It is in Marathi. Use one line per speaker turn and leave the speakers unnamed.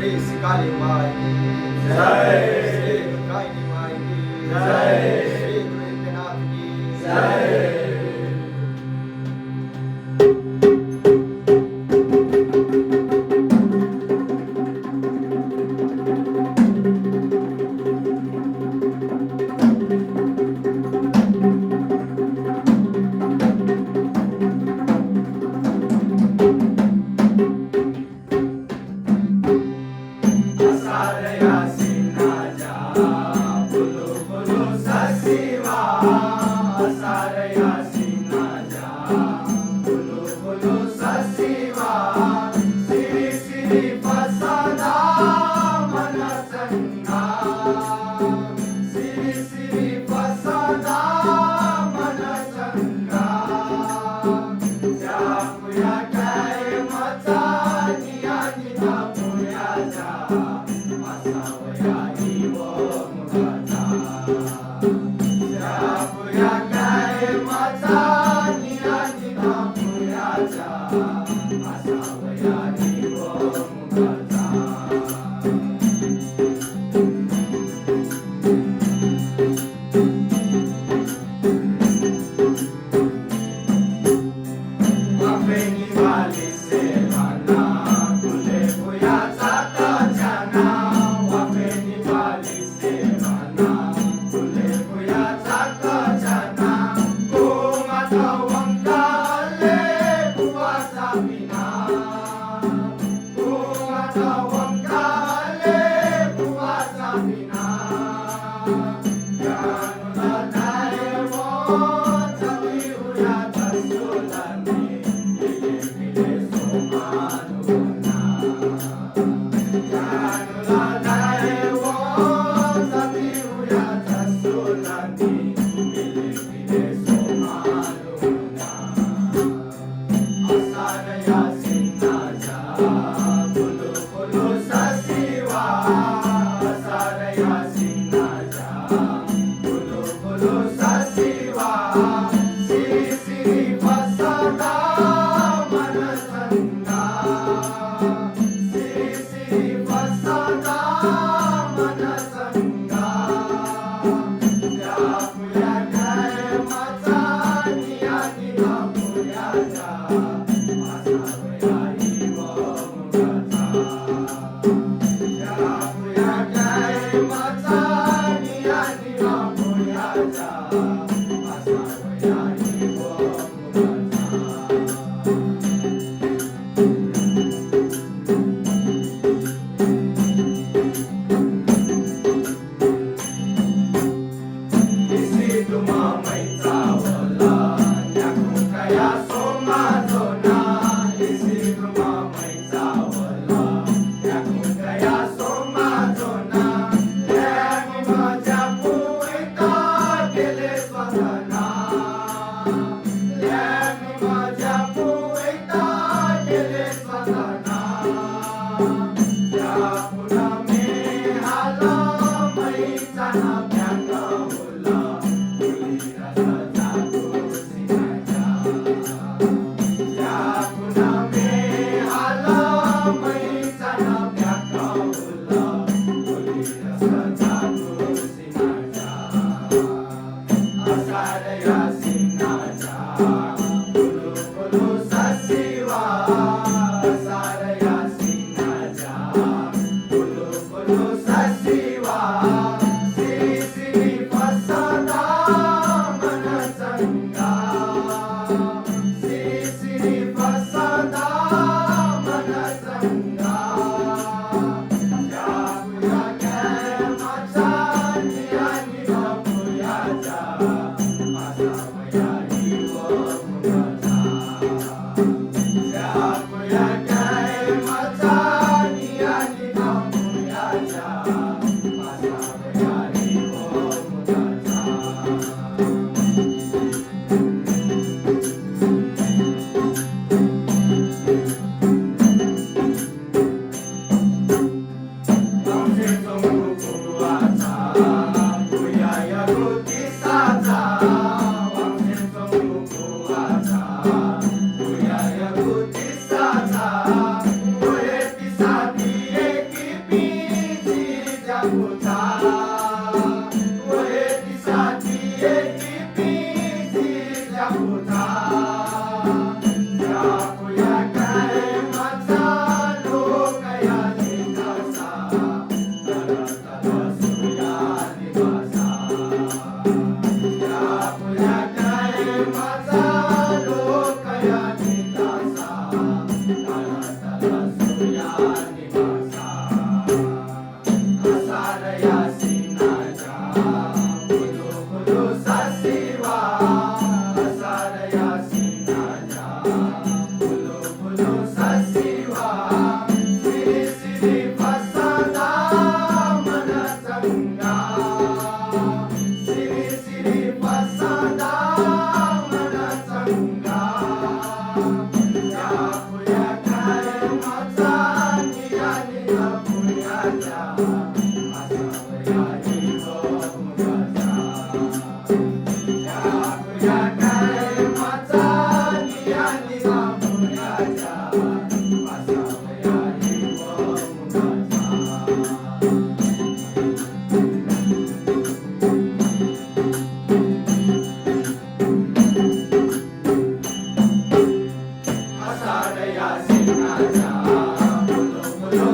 श्री माई की
जय।
श्री रुद्रायणी माई की
जय।
श्री गुरु नित्यानाथ की
जय। सारया सिन्हाच्या बोलो बोलो सशिवा सारया सिन्हाच्या बोलो बोलो सशिवा श्री श्री प्रसादा मन संगा श्री श्री प्रसादा मन संगा जापुया काय मचा निया निधा पुयाचा असावया इव मुखाचा जापुया काय मचा निया निधा पुयाचा असावया इव मुखाचा अपनी वाली से लाना कुले भुया जाता जा निवासा आसार या सिंहाच्या फुलू फुलू सशिवा आसार या सिंहाच्या फुलू फुलू सशिवा सिरी सिरी फसदा मन संगा सिरी सिरी फसदा मन संगा या पुया काय माझा निया निया पुयाचा असावया जीव मुगाचा या पुया काय माझा निया निया पुयाचा असावया जीव मुगाचा आषाढ या सिंहाच्या फुलो फुलो